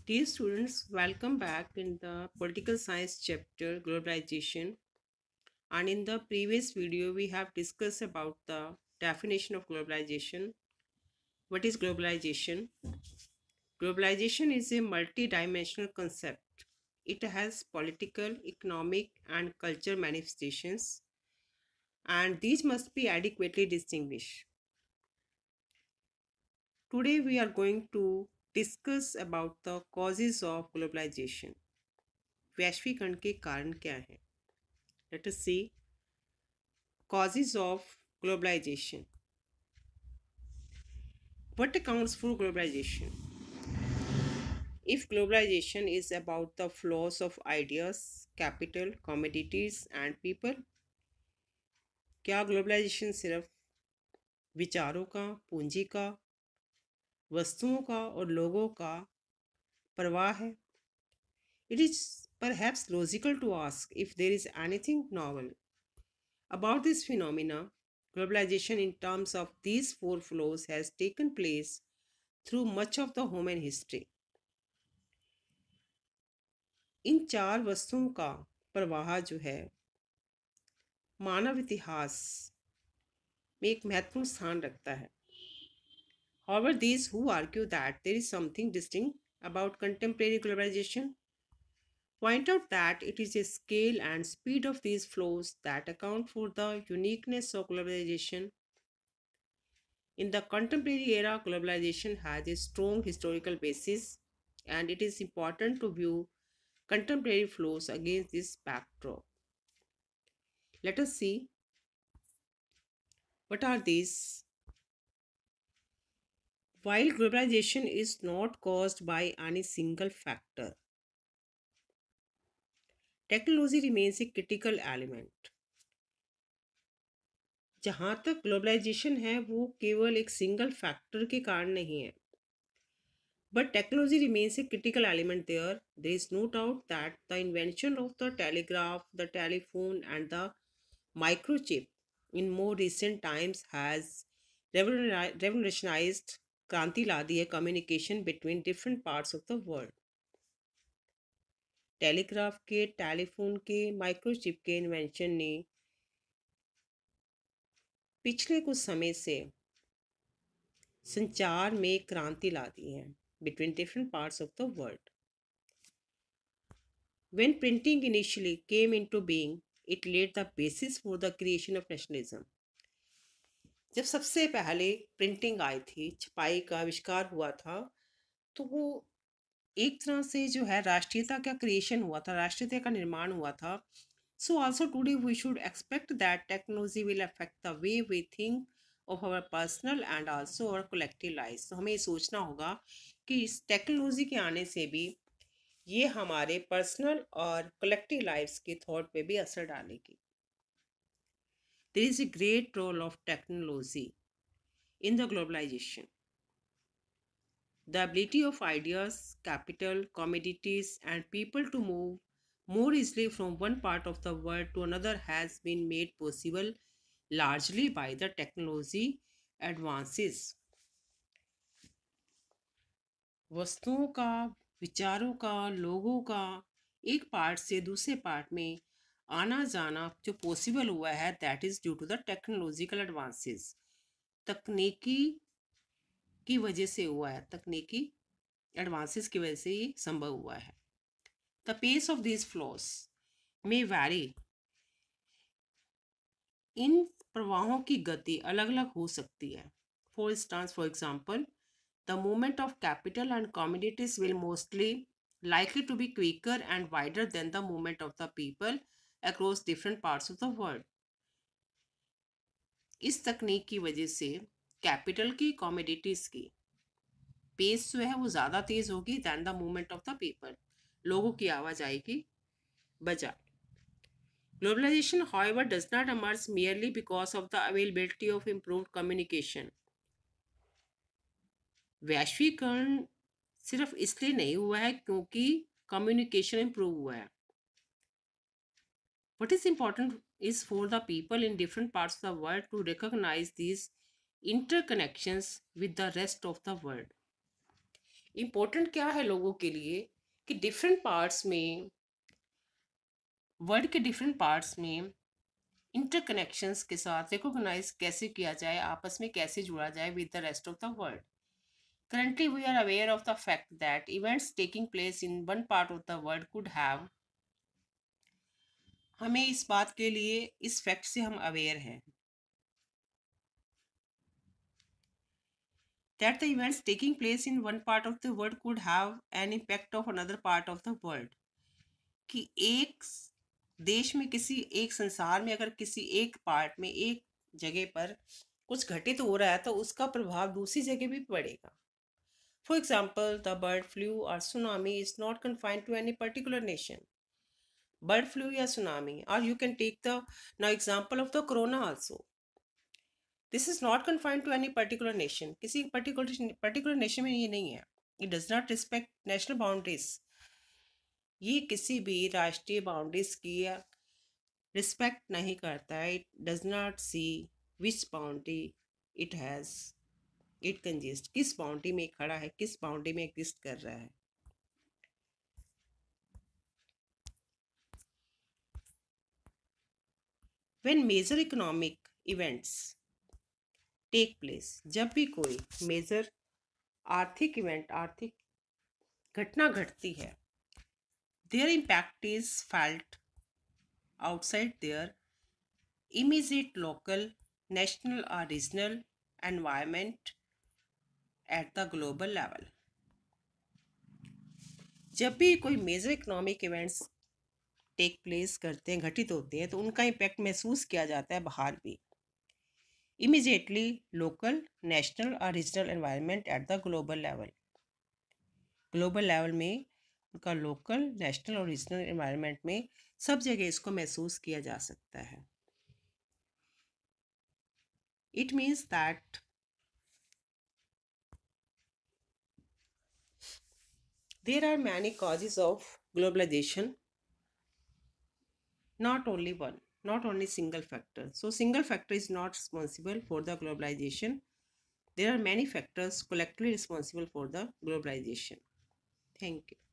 Dear students, welcome back in the political science chapter globalization. And in the previous video, we have discussed about the definition of globalization. What is globalization? Globalization is a multi-dimensional concept. It has political, economic, and cultural manifestations, and these must be adequately distinguished. Today, we are going to discuss about the causes of globalization. वैश्वीकरण के कारण क्या है? Let us see causes of globalization. What accounts for globalization? If globalization is about the flows of ideas, capital, commodities and people, क्या globalisation सिर्फ विचारों का, पूंजी का, वस्तुओं का और लोगों का प्रवाह है? It is perhaps logical to ask if there is anything novel about this phenomena. Globalization in terms of these four flows has taken place through much of the human history. इन चार वस्तुओं का प्रवाह जो है मानव इतिहास में एक महत्वपूर्ण स्थान रखता है. However, these who argue that there is something distinct about contemporary globalization point out that it is a scale and speed of these flows that account for the uniqueness of globalization. In the contemporary era, globalization has a strong historical basis, and it is important to view contemporary flows against this backdrop. Let us see what are these. While globalization is not caused by any single factor, technology remains a critical element. जहाँ तक globalisation है वो केवल एक single factor के कारण नहीं है. But technology remains a critical element there. There is no doubt that the invention of the telegraph, the telephone, and the microchip in more recent times has revolutionized क्रांति ला दी है communication between different parts of the world. Telegraph के, telephone के, microchip के invention ने पिछले कुछ समय से संचार में क्रांति ला दी है between different parts of the world. When printing initially came into being, it laid the basis for the creation of nationalism. जब सबसे पहले प्रिंटिंग आई थी, छपाई का आविष्कार हुआ था, तो वो एक तरह से जो है राष्ट्रीयता का क्रिएशन हुआ था, राष्ट्रीयता का निर्माण हुआ था. So also today we should expect that technology will affect the way we think of our personal and also our collective life. तो हमें ये सोचना होगा कि इस टेक्नोलॉजी के आने से भी ये हमारे पर्सनल और कलेक्टिव लाइफ्स के थॉट पे भी असर डालेगी. There is a great role of technology in the globalization. The ability of ideas, capital, commodities, and people to move more easily from one part of the world to another has been made possible largely by the technology advances. वस्तुओं का, विचारों का, लोगों का एक part से दूसरे part में आना जाना जो पॉसिबल हुआ है that is due to the technological advances. तकनीकी की वजह से हुआ है, तकनीकी एडवांसेस की वजह से ये संभव हुआ है. The pace of this flows may vary. इन प्रवाहों की गति अलग अलग हो सकती है. For instance, for example, the movement of capital and commodities will mostly likely to be quicker and wider than the movement of the people across different parts of the world. इस तकनीक की वजह से कैपिटल की, commodities की pace जो है वो ज़्यादा तेज होगी than the movement of the people, लोगों की आवाजाही की बजाय. Globalization, however, does not emerge merely because of the availability of improved communication. वैश्वीकरण सिर्फ इसलिए नहीं हुआ है क्योंकि कम्युनिकेशन इम्प्रूव हुआ है. What is important is for the people in different parts of the world to recognize these interconnections with the rest of the world. Important क्या है लोगों के लिए कि डिफरेंट पार्ट्स में, वर्ल्ड के डिफरेंट पार्ट्स में इंटरकनेक्शंस के साथ रिकॉग्नाइज कैसे किया जाए, आपस में कैसे जुड़ा जाए with the rest of the world. Currently, we are aware of the fact that events taking place in one part of the world could have, हमें इस बात के लिए, इस फैक्ट से हम अवेयर हैं that the events taking place in one part of the world could have an impact of another part of the world. कि एक देश में, किसी एक संसार में अगर किसी एक पार्ट में, एक जगह पर कुछ घटित हो रहा है तो उसका प्रभाव दूसरी जगह भी पड़ेगा. For example, the bird flu or tsunami is not confined to any particular nation. Bird flu या tsunami, or you can take the now example of the corona also. This is not confined to any particular nation. किसी particular nation में ये नहीं है. It does not respect national boundaries. ये किसी भी राष्ट्रीय बाउंड्रीज की रिस्पेक्ट नहीं करता है. It does not see which boundary it has. It consists. किस बाउंड्री में खड़ा है, किस बाउंड्री में एग्जिस्ट कर रहा है. When major economic events take place, जब भी कोई मेजर आर्थिक इवेंट, आर्थिक घटना घटती है, their impact is felt outside their immediate local, national or regional environment at the global level. जब भी कोई major economic events take place करते हैं, घटित होते हैं, तो उनका इम्पैक्ट महसूस किया जाता है बाहर भी. इमीजिएटली लोकल, नेशनल और regional environment at the global level. Global level में उनका लोकल, नेशनल और रीजनल एनवायरनमेंट में सब जगह इसको महसूस किया जा सकता है. It means that there are many causes of globalization, not only one, not only single factor. So single factor is not responsible for the globalization. There are many factors collectively responsible for the globalization. Thank you.